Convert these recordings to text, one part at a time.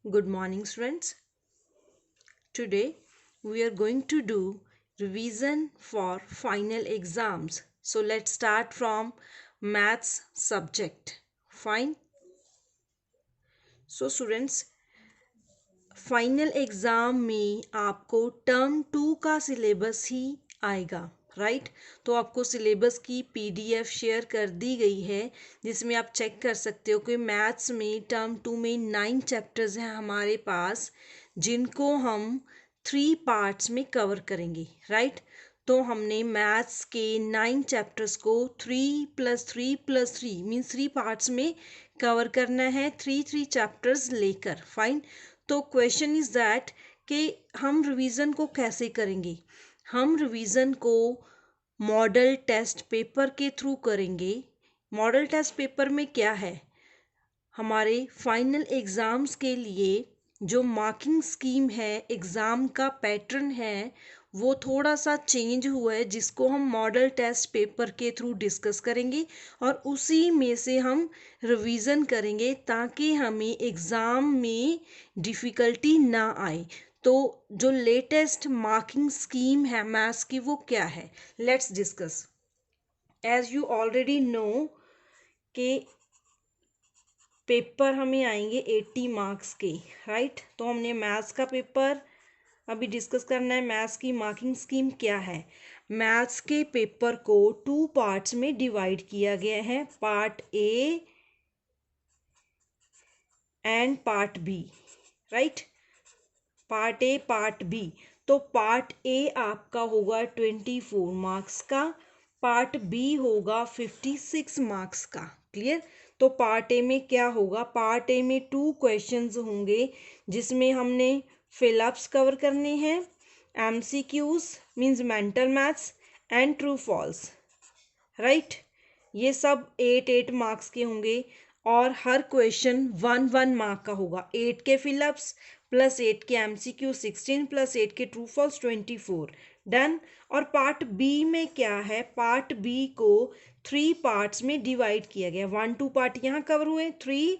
Good morning, students. Today we are going to do revision for final exams. So let's start from maths subject. Fine. So students, final exam में आपको term 2 का syllabus ही आएगा, right. तो आपको syllabus की PDF share कर दी गई है जिसमें आप चेक कर सकते हो कि मैथ्स में टर्म 2 में 9 चैप्टर्स हैं हमारे पास, जिनको हम 3 पार्ट्स में कवर करेंगे, राइट। तो हमने मैथ्स के 9 चैप्टर्स को 3+3+3 मीन्स 3 पार्ट्स में कवर करना है, 3 चैप्टर्स लेकर। फाइन। तो क्वेश्चन इज दैट कि हम रिवीजन को कैसे करेंगे। हम रिवीजन को मॉडल टेस्ट पेपर के थ्रू करेंगे। मॉडल टेस्ट पेपर में क्या है, हमारे फाइनल एग्ज़ाम्स के लिए जो मार्किंग स्कीम है, एग्ज़ाम का पैटर्न है, वो थोड़ा सा चेंज हुआ है, जिसको हम मॉडल टेस्ट पेपर के थ्रू डिस्कस करेंगे और उसी में से हम रिवीजन करेंगे ताकि हमें एग्ज़ाम में डिफ़िकल्टी ना आए। तो जो लेटेस्ट मार्किंग स्कीम है मैथ्स की, वो क्या है, let's discuss. As you already know कि पेपर हमें आएंगे 80 मार्क्स के, राइट। तो हमने मैथ्स का पेपर अभी डिस्कस करना है। मैथ्स की मार्किंग स्कीम क्या है। मैथ्स के पेपर को 2 पार्ट्स में डिवाइड किया गया है, part A and part B, right. Part A part B. तो पार्ट ए आपका होगा 24 मार्क्स का, पार्ट बी होगा 56 मार्क्स का। क्लियर। तो पार्ट ए में क्या होगा, पार्ट ए में 2 क्वेश्चंस होंगे जिसमें हमने फिलअप्स कवर करने हैं, MCQs means mental maths and true false, right. ये सब 8 मार्क्स के होंगे और हर क्वेश्चन 1 मार्क का होगा। 8 के फिलअप्स प्लस 8 के एमसीक्यू 16 प्लस 8 के ट्रू फॉल्स 24। डन। और पार्ट बी में क्या है, पार्ट बी को 3 पार्ट्स में डिवाइड किया गया। 1-2 पार्ट यहाँ कवर हुए, 3,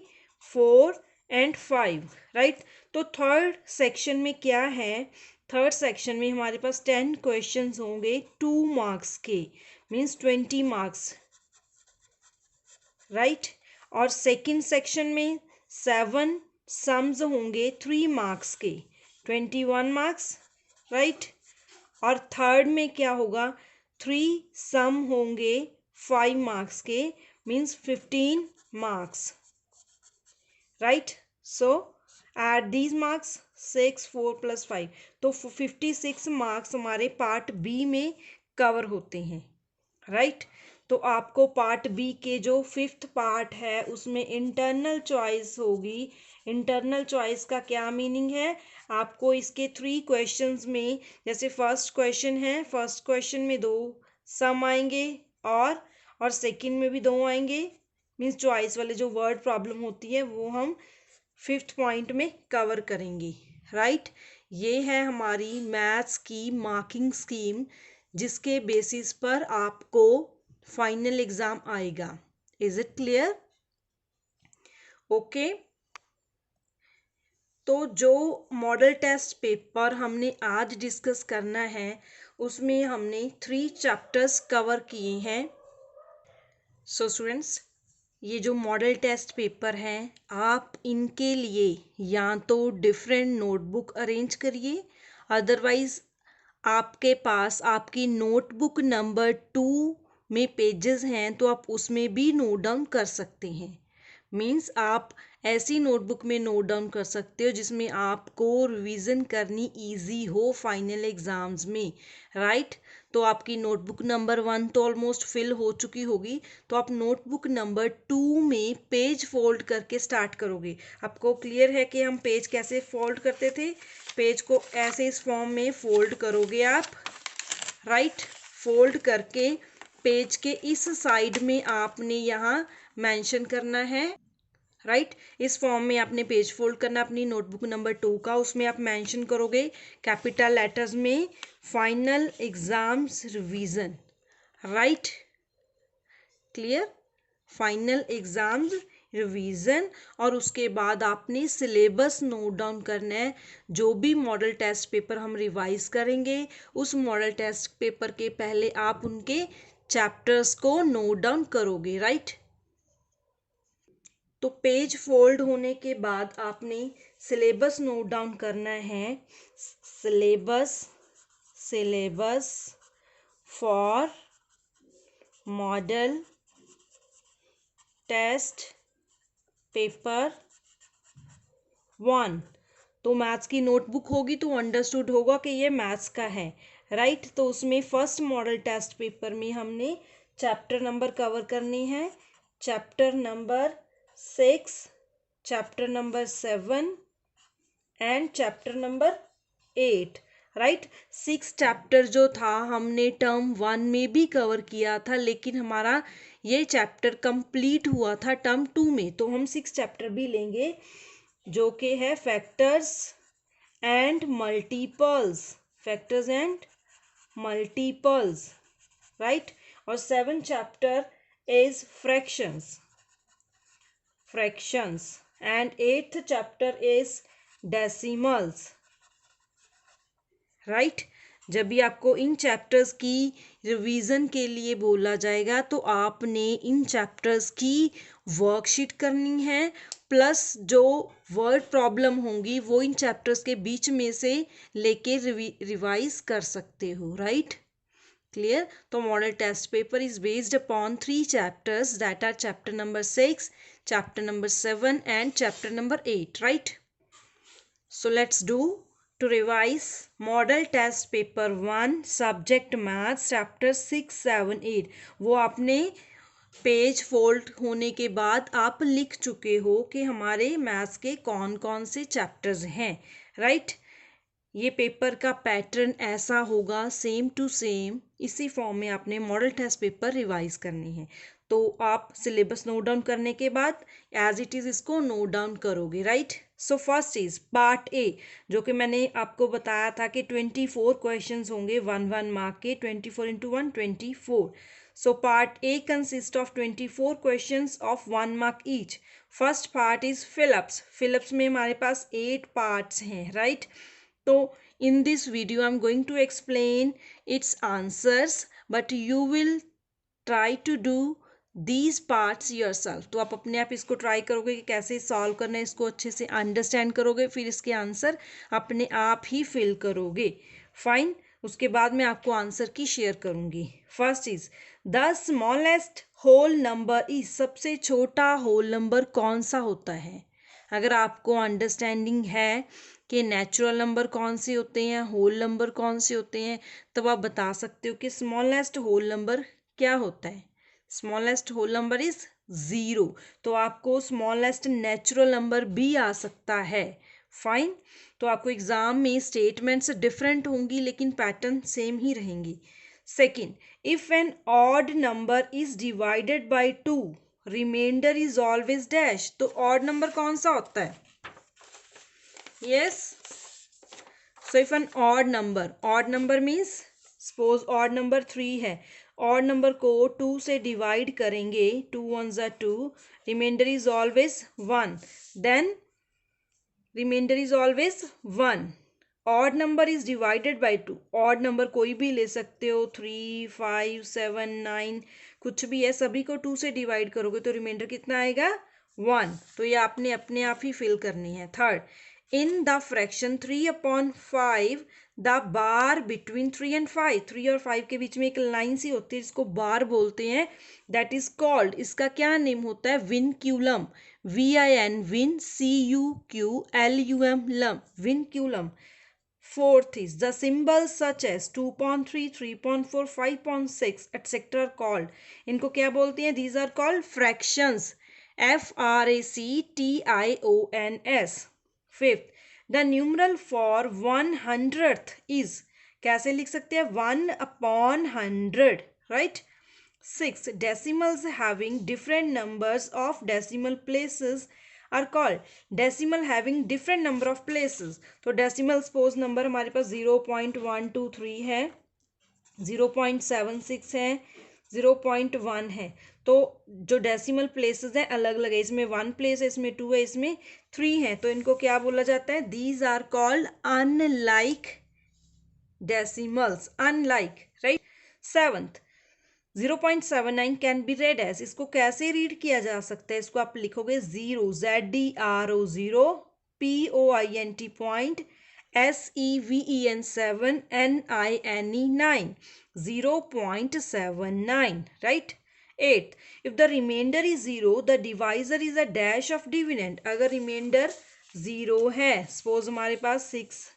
4 एंड 5, राइट। तो थर्ड सेक्शन में क्या है, थर्ड सेक्शन में हमारे पास 10 क्वेश्चंस होंगे 2 मार्क्स के, मीन्स 20 मार्क्स, राइट। और सेकंड सेक्शन में 7 सम्स होंगे 3 मार्क्स के, 21 मार्क्स, राइट। और थर्ड में क्या होगा, 3 सम होंगे 5 मार्क्स के, means 15 marks, right. So at these marks 6, 4 + 5, तो 56 मार्क्स हमारे पार्ट बी में कवर होते हैं, राइट। तो आपको पार्ट बी के जो 5th पार्ट है उसमें इंटरनल चॉइस होगी। इंटरनल चॉइस का क्या मीनिंग है, आपको इसके 3 क्वेश्चंस में, जैसे फर्स्ट क्वेश्चन है, फर्स्ट क्वेश्चन में 2 सम आएंगे और सेकंड में भी 2 आएंगे, मीन्स चॉइस वाले जो वर्ड प्रॉब्लम होती है वो हम 5th पॉइंट में कवर करेंगे, राइट। ये है हमारी मैथ्स की मार्किंग स्कीम जिसके बेसिस पर आपको फाइनल एग्जाम आएगा। Is it clear? ओके। तो जो मॉडल टेस्ट पेपर हमने आज डिस्कस करना है उसमें हमने 3 चैप्टर्स कवर किए हैं। सो स्टूडेंट्स, ये जो मॉडल टेस्ट पेपर हैं, आप इनके लिए या तो डिफरेंट नोटबुक अरेंज करिए, अदरवाइज आपके पास आपकी नोटबुक नंबर 2 में पेजेस हैं तो आप उसमें भी नोट डाउन कर सकते हैं। मीन्स आप ऐसी नोटबुक में नोट डाउन कर सकते हो जिसमें आपको रिवीजन करनी इजी हो फाइनल एग्जाम्स में, राइट। तो आपकी नोटबुक नंबर 1 तो ऑलमोस्ट फिल हो चुकी होगी, तो आप नोटबुक नंबर 2 में पेज फोल्ड करके स्टार्ट करोगे। आपको क्लियर है कि हम पेज कैसे फोल्ड करते थे, पेज को ऐसे इस फॉर्म में फोल्ड करोगे आप, राइट। फोल्ड करके पेज के इस साइड में आपने यहाँ मेंशन करना है, राइट। इस फॉर्म में आपने पेज फोल्ड करना अपनी नोटबुक नंबर 2 का, उसमें आप मेंशन करोगे कैपिटल लेटर्स में final exams revision, right. Clear. Final exams revision, और उसके बाद आपने सिलेबस नोट डाउन करना है। जो भी मॉडल टेस्ट पेपर हम रिवाइज करेंगे उस मॉडल टेस्ट पेपर के पहले आप उनके चैप्टर्स को नोट डाउन करोगे, राइट। तो पेज फोल्ड होने के बाद आपने सिलेबस नोट डाउन करना है। Syllabus syllabus for model test paper 1। तो मैथ्स की नोटबुक होगी तो अंडरस्टूड होगा कि ये मैथ्स का है, राइट। तो उसमें फर्स्ट मॉडल टेस्ट पेपर में हमने चैप्टर नंबर कवर करनी है, chapter number 6, chapter number 7 and chapter number 8, right. 6 chapter जो था हमने टर्म 1 में भी कवर किया था, लेकिन हमारा ये चैप्टर कंप्लीट हुआ था टर्म 2 में। तो हम 6 चैप्टर भी लेंगे जो कि है factors and multiples, factors and multiples, right. और 7 chapter is fractions and 8th chapter is decimals, right. जब भी आपको इन चैप्टर्स की रिवीजन के लिए बोला जाएगा तो आपने इन चैप्टर्स की वर्कशीट करनी है, प्लस जो वर्ड प्रॉब्लम होंगी वो इन चैप्टर्स के बीच में से लेके रिवाइज कर सकते हो, राइट। क्लियर। तो model test paper is based upon 3 chapters that are chapter number 6, chapter number 7 and chapter number 8, right. So let's do to revise model test paper 1 subject maths chapter 6, 7, 8। वो आपने page fold होने के बाद आप लिख चुके हो कि हमारे मैथ्स के कौन कौन से चैप्टर्स हैं, राइट। ये पेपर का पैटर्न ऐसा होगा, सेम टू सेम इसी फॉर्म में आपने मॉडल टेस्ट पेपर रिवाइज करनी है। तो आप सिलेबस नोट डाउन करने के बाद एज इट इज़ इसको नोट डाउन करोगे, right. So first is part A, जो कि मैंने आपको बताया था कि 24 क्वेश्चंस होंगे 1 मार्क के, 24 into 1 24। So part A consist of 24 questions of 1 mark each. First part is fill-ups में हमारे पास 8 पार्ट्स हैं, राइट। तो in this video I'm going to explain its answers, but you will try to do these parts yourself। तो आप अपने आप इसको try करोगे कि कैसे सॉल्व करना है, इसको अच्छे से अंडरस्टैंड करोगे, फिर इसके आंसर अपने आप ही फिल करोगे, फाइन। उसके बाद मैं आपको आंसर की शेयर करूंगी। First is the smallest whole number is, सबसे छोटा होल नंबर कौन सा होता है। अगर आपको अंडरस्टैंडिंग है कि नेचुरल नंबर कौन से होते हैं, होल नंबर कौन से होते हैं, तब आप बता सकते हो कि स्मॉलेस्ट होल नंबर क्या होता है। Smallest whole number is 0। तो आपको स्मॉलेस्ट नेचुरल नंबर भी आ सकता है, फाइन। तो आपको एग्जाम में स्टेटमेंट्स डिफरेंट होंगी लेकिन पैटर्न सेम ही रहेंगी। Second, if an odd number is divided by 2 remainder is always dash. तो ऑड नंबर कौन सा होता है, yes। so if an odd number means suppose odd number 3 है, odd number को 2 से डिवाइड करेंगे, 2 1s are 2, remainder is always 1, then remainder is always 1। odd number is divided by 2, odd number कोई भी ले सकते हो, 3 5 7 9 कुछ भी है, सभी को 2 से डिवाइड करोगे तो रिमाइंडर कितना आएगा, 1। तो ये आपने अपने आप ही फिल करनी है। Third, in the fraction 3/5 the bar between 3 and 5, 3 और 5 के बीच में एक लाइन सी होती है जिसको बार बोलते हैं, that is called, इसका क्या नेम होता है, vinculum, VIN vin, CUQLUM lum, vinculum. Fourth is the symbols such as 2.3, 3.4, 5.6 etc are called, इनको क्या बोलते हैं, these are called fractions, FRACTIONS। Fifth, the numeral for 100th is, कैसे लिख सकते हैं, 1/100, right. Six, decimals having different numbers of decimal places are called, decimal having different number of places. तो decimal suppose number हमारे पास 0.123 है, 0.76 है, 0.1 है। तो जो डेसिमल प्लेसेस हैं अलग अलग है, इसमें 1 प्लेस है, इसमें 2 है, इसमें 3 है। तो इनको क्या बोला जाता है? These are called unlike decimals, unlike, right. Seventh, 0.79 can be read as, इसको कैसे रीड किया जा सकता है? इसको आप लिखोगे zero, ZERO zero, POINT point, SEVEN 7, NINE 9, 0.79, right? 8, if the remainder is 0 the divisor is a dash of dividend, अगर रिमाइंडर 0 है, सपोज हमारे पास 6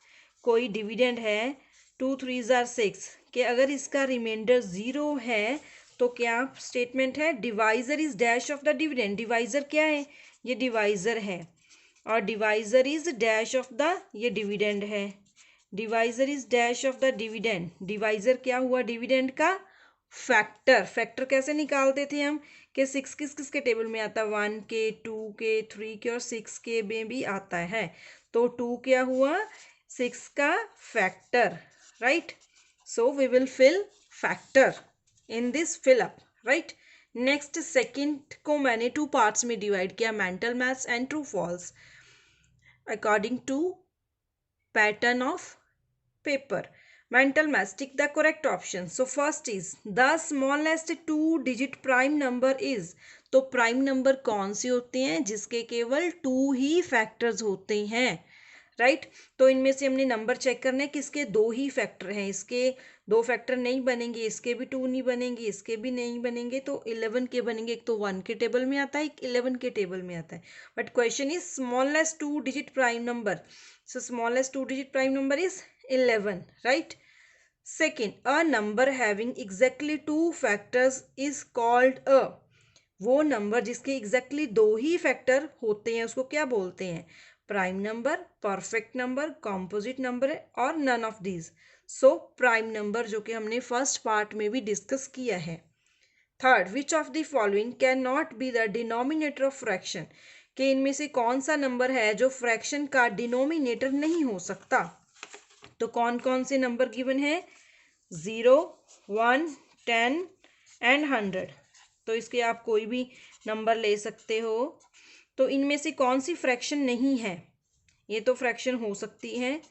कोई डिविडेंड है, 2 3 आर 6, कि अगर इसका रिमाइंडर 0 है तो क्या स्टेटमेंट है? Divisor is dash of the dividend. Divisor क्या है? ये डिवाइजर है, और divisor is dash of the, ये डिविडेंड है। Divisor is dash of the dividend. Divisor क्या हुआ? डिविडेंड का फैक्टर। फैक्टर कैसे निकालते थे हम? कि 6 किस किस के टेबल में आता है? 1 के, 2 के, 3 के और 6 के में भी आता है। तो 2 क्या हुआ? 6 का factor, right. So we will fill factor in this fill up, right. Next, second को मैंने 2 पार्ट्स में डिवाइड किया, mental maths and true false, according to pattern of paper. Mental maths, tick the correct option. So first is the smallest 2-digit prime number is, तो prime number कौन से होते हैं? जिसके केवल 2 ही फैक्टर्स होते हैं, राइट। तो इनमें से हमने नंबर चेक करने, किसके 2 ही फैक्टर हैं, इसके 2 फैक्टर नहीं बनेंगे, इसके भी 2 नहीं बनेंगे, इसके भी नहीं बनेंगे, तो 11 के बनेंगे। एक तो 1 के टेबल में आता है, एक 11 के टेबल में आता है। But question is smallest 2-digit prime number, so smallest 2-digit prime number is 11, right? Second, a number having exactly 2 factors is called a, वो नंबर जिसके एग्जैक्टली 2 ही फैक्टर होते हैं उसको क्या बोलते हैं? Prime number, perfect number, composite number और none of these. So prime number, जो कि हमने फर्स्ट पार्ट में भी डिस्कस किया है। Third, which of the following can not be the denominator of fraction, कि इनमें से कौन सा नंबर है जो फ्रैक्शन का डिनोमिनेटर नहीं हो सकता? तो कौन कौन से नंबर गिवन है? 0, 1, 10 एंड 100। तो इसके आप कोई भी नंबर ले सकते हो। तो इनमें से कौन सी फ्रैक्शन नहीं है? ये तो फ्रैक्शन हो सकती है,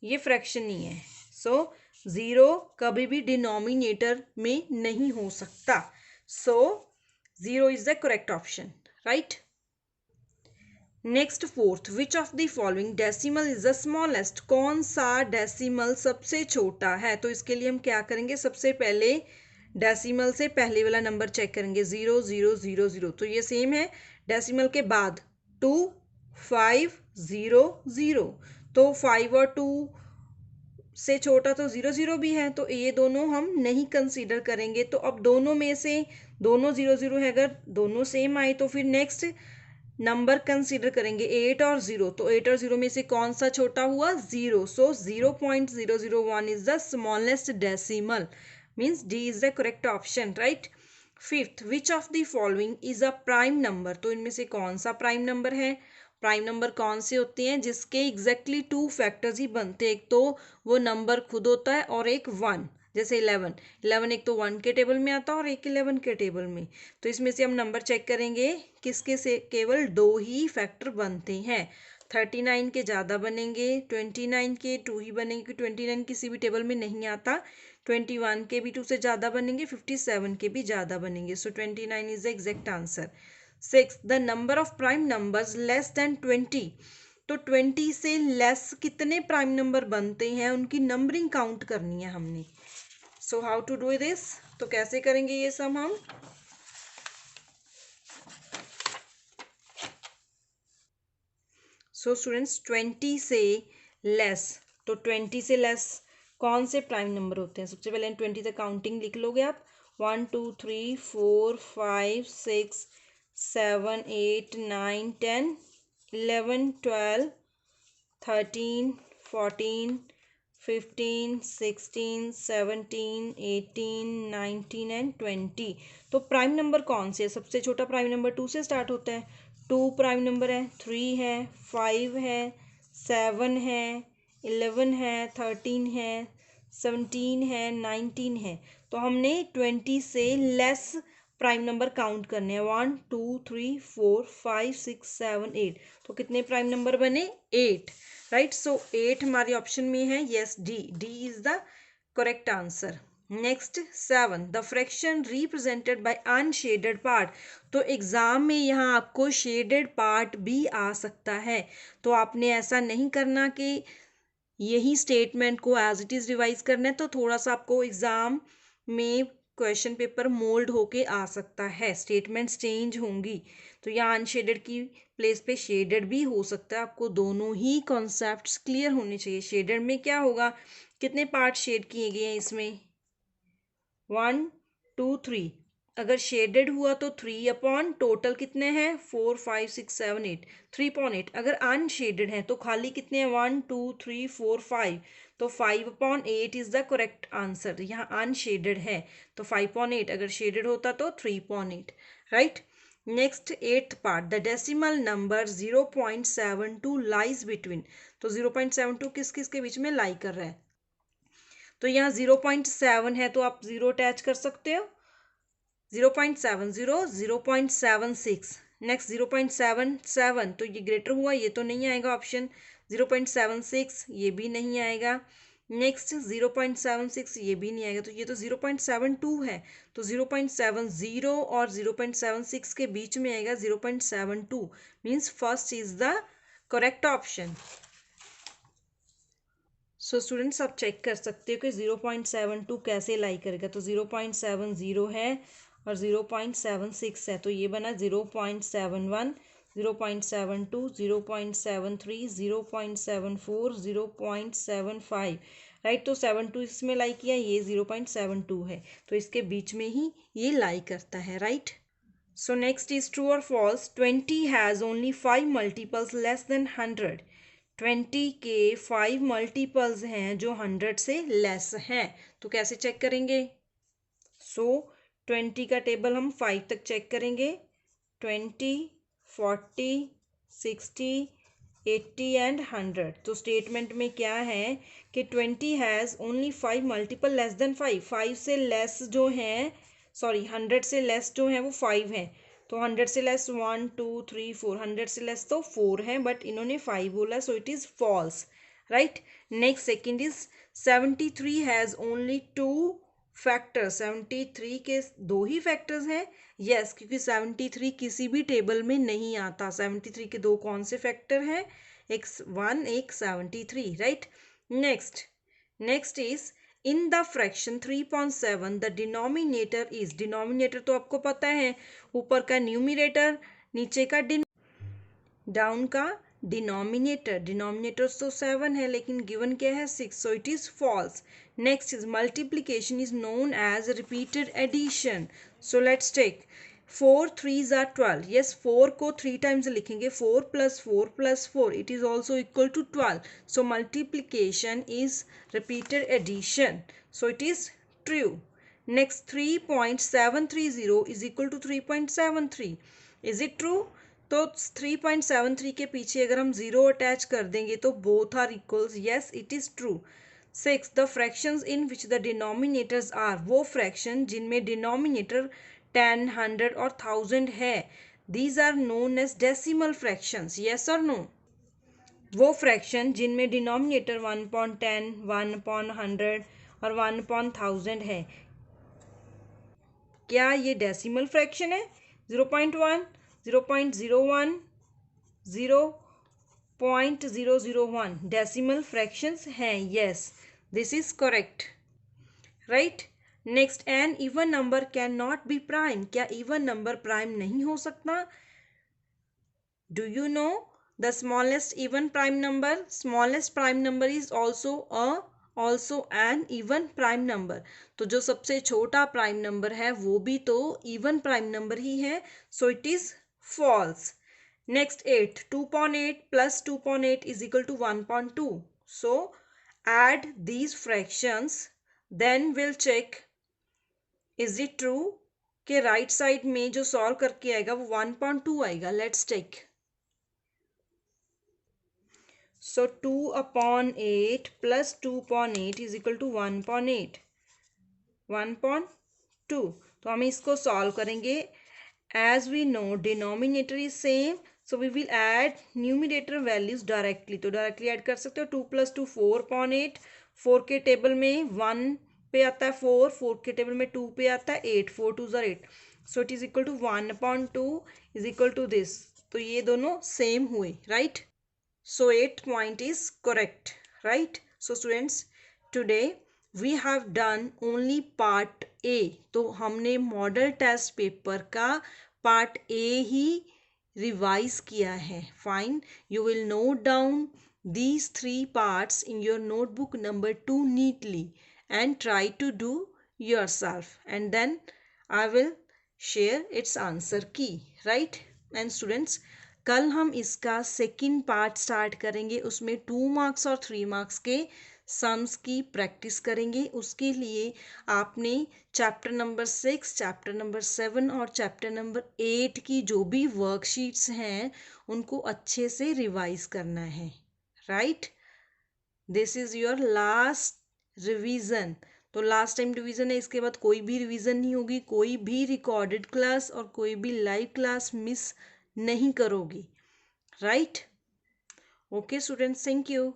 ये फ्रैक्शन नहीं है। सो 0 कभी भी डिनोमिनेटर में नहीं हो सकता। सो 0 is the correct option, right. Next, fourth, which of the following decimal is the smallest, कौन सा डेसिमल सबसे छोटा है? तो इसके लिए हम क्या करेंगे? सबसे पहले डेसिमल से पहले वाला नंबर चेक करेंगे, 0 0 0 0, तो ये सेम है। डेसिमल के बाद 2 5 0 0, तो 5 और 2 से छोटा तो 0 0 भी है, तो ये दोनों हम नहीं कंसीडर करेंगे। तो अब दोनों में से दोनों 0 0 है, अगर दोनों सेम आए तो फिर नेक्स्ट नंबर कंसीडर करेंगे 8 और 0, तो 8 और 0 में से कौन सा छोटा हुआ? 0। सो 0.001 is the smallest decimal, means D is the correct option, right. Fifth, which of the following is a prime number, तो इनमें से कौन सा प्राइम नंबर है? प्राइम नंबर कौन से होते हैं जिसके एग्जैक्टली 2 फैक्टर्स ही बनते हैं? एक तो वो नंबर खुद होता है और एक 1, जैसे 11 एक तो 1 के टेबल में आता है और एक 11 के टेबल में। तो इसमें से हम नंबर चेक करेंगे, किसके से केवल 2 ही फैक्टर बनते हैं। 39 के ज़्यादा बनेंगे, 29 के 2 ही बनेंगे, 29 किसी भी टेबल में नहीं आता। 21 के भी 2 से ज़्यादा बनेंगे, 57 के भी ज़्यादा बनेंगे। सो 29 is the exact answer. 6, the number of prime numbers less than 20, तो 20 से लेस कितने प्राइम नंबर बनते हैं, उनकी नंबरिंग काउंट करनी है हमने। So how to do this, तो कैसे करेंगे ये सब हम? सो स्टूडेंट्स, 20 से लेस, तो 20 से लेस कौन से प्राइम नंबर होते हैं? सबसे पहले 20 तक काउंटिंग लिख लोगे आप, 1 2 3 4 5 6 7 8 9 10 11 12 13 14 15 16 17 18 19 एंड 20। तो प्राइम नंबर कौन से है? सबसे छोटा प्राइम नंबर 2 से स्टार्ट होता है, 2 प्राइम नंबर है, 3 है, 5 है, 7 है, 11 है, 13 है, 17 है, 19 है। तो हमने 20 से लेस प्राइम नंबर काउंट करने हैं। 1 2 3 4 5 6 7 8। तो कितने प्राइम नंबर बने? 8, राइट। सो 8 हमारे ऑप्शन में है। Yes, D is the correct answer. Next 7, the fraction represented by unshielded part. तो एग्जाम में यहाँ आपको शेडेड पार्ट भी आ सकता है, तो आपने ऐसा नहीं करना कि यही स्टेटमेंट को एज इट इज रिवाइज करना है, तो थोड़ा सा आपको एग्जाम में क्वेश्चन पेपर मोल्ड होके आ सकता है, स्टेटमेंट्स चेंज होंगी। तो यहाँ अनशेडेड की प्लेस पे शेडेड भी हो सकता है। आपको दोनों ही कॉन्सेप्ट्स क्लियर होने चाहिए। शेडेड में क्या होगा, कितने पार्ट शेड किए गए हैं इसमें? 1 2 3। अगर शेडेड हुआ तो 3 अपॉन टोटल कितने हैं? 4 5 6 7 8, 3.8। अगर अनशेडेड है तो खाली कितने हैं? 1 2 3 4 5। तो 5/8 इज द करेक्ट आंसर। यहाँ अनशेडेड है तो 5.8, अगर शेडेड होता तो 3.8, right. Next 8th part, the decimal number 0.72 lies between. तो 0.72 किस किस के बीच में लाई कर रहा है? तो यहाँ 0.7 है तो आप 0 अटैच कर सकते हो। 0.70, 0.76। नेक्स्ट 0.77, तो ये ग्रेटर हुआ, ये तो नहीं आएगा ऑप्शन। 0.76 ये भी नहीं आएगा। नेक्स्ट 0.76 ये भी नहीं आएगा, तो ये तो 0.72 है। तो 0.70 और 0.76 के बीच में आएगा 0.72, means first is the correct option. So students आप चेक कर सकते हो कि 0.72 कैसे लाई करेगा। तो 0.70 है और 0.76 है, तो ये बना 0.71, 0.72, 0.73, 0.74, 0.75, राइट। तो 72 इसमें लाई किया, ये 0.72 है, तो इसके बीच में ही ये लाई करता है, right. So next is true और false. 20 has only 5 multiples less than 100। 20 के 5 मल्टीपल्स हैं जो 100 से लेस हैं, तो कैसे चेक करेंगे? सो 20 का टेबल हम 5 तक चेक करेंगे। 20, 40, 60, 80 एंड 100। तो स्टेटमेंट में क्या है कि 20 has only 5 multiple less than 5। 5 से लेस जो हैं, सॉरी 100 से लेस जो है वो 5 है। तो 100 से लेस 1 2 3 4, 100 से लेस तो 4 है, बट इन्होंने 5 बोला, so it is false, right. Next second is 73 has only 2 factors. 73 के 2 ही फैक्टर्स हैं। यस, क्योंकि 73 किसी भी टेबल में नहीं आता। 73 के 2 कौन से फैक्टर हैं? एक 1, एक 73, right. Next is in the fraction 3.7 the denominator is. Denominator तो आपको पता है, ऊपर का न्यूमिनेटर, नीचे का डाउन का डिनोमिनेटर। डिनोमिनेटर तो 7 है, लेकिन गिवन क्या है? 6, so it is false. Next is multiplication is known as repeated addition. So let's take 4 3s are 12। Yes, 4 को 3 टाइम्स लिखेंगे। 4 + 4 + 4 it is also equal to 12। So multiplication is repeated addition, so it is true. Next 3.730 is equal to 3.73। Is it true? तो 3.73 के पीछे अगर हम 0 attach कर देंगे तो both are equals. Yes, it is true. 6, the fractions in which the denominators are. वो fraction जिनमें डिनोमिनेटर 10, 100 और 1000 है, these are known as decimal fractions. Yes और नो? वो फ्रैक्शन जिनमें डिनोमिनेटर 1/10, 1/100 और 1/1000 है, क्या ये डेसिमल फ्रैक्शन है? 0.1, 0.01, 0.001 डेसिमल फ्रैक्शंस हैं। Yes, this is correct, right. Next, an even number can not be prime. क्या इवन नंबर प्राइम नहीं हो सकता? Do you know the smallest even prime number? Smallest prime number is also an even prime number. तो जो सबसे छोटा prime number है वो भी तो इवन प्राइम नंबर ही है, so it is false. Next 8, 2.8 plus 2.8 is equal to 1.2. So add these fractions, then we'll check is it true कि right side में जो solve करके आएगा वो 1.2 आएगा. Let's check. So 2/8 plus 2.8 is equal to 1.8. 1.2। तो हम इसको सॉल्व करेंगे। As we know denominator is same, so we will add numerator values directly. तो डायरेक्टली ऐड कर सकते हो। 2 + 2 4.8। 4 के टेबल में 1 पे आता है 4, 4 के टेबल में 2 पे आता है 8, 4 2 ज़ार 8। So it is equal to 1.2 is equal to this. तो ये दोनों सेम हुए, राइट। सो 8 point is correct, right. So students, today we have done only part A. तो हमने मॉडल टेस्ट पेपर का पार्ट ए ही रिवाइज किया है। Fine, you will note down these 3 parts in your notebook number 2 neatly and try to do yourself, and then I will share its answer key, right? And students, कल हम इसका second part start करेंगे। उसमें 2 marks और 3 marks के sums की practice करेंगे। उसके लिए आपने चैप्टर नंबर 6, चैप्टर नंबर 7 और चैप्टर नंबर 8 की जो भी वर्कशीट्स हैं उनको अच्छे से रिवाइज करना है, right. This is your last revision. तो लास्ट टाइम रिवीजन है, इसके बाद कोई भी रिवीजन नहीं होगी। कोई भी रिकॉर्डेड क्लास और कोई भी लाइव क्लास मिस नहीं करोगी, right. Okay students, thank you.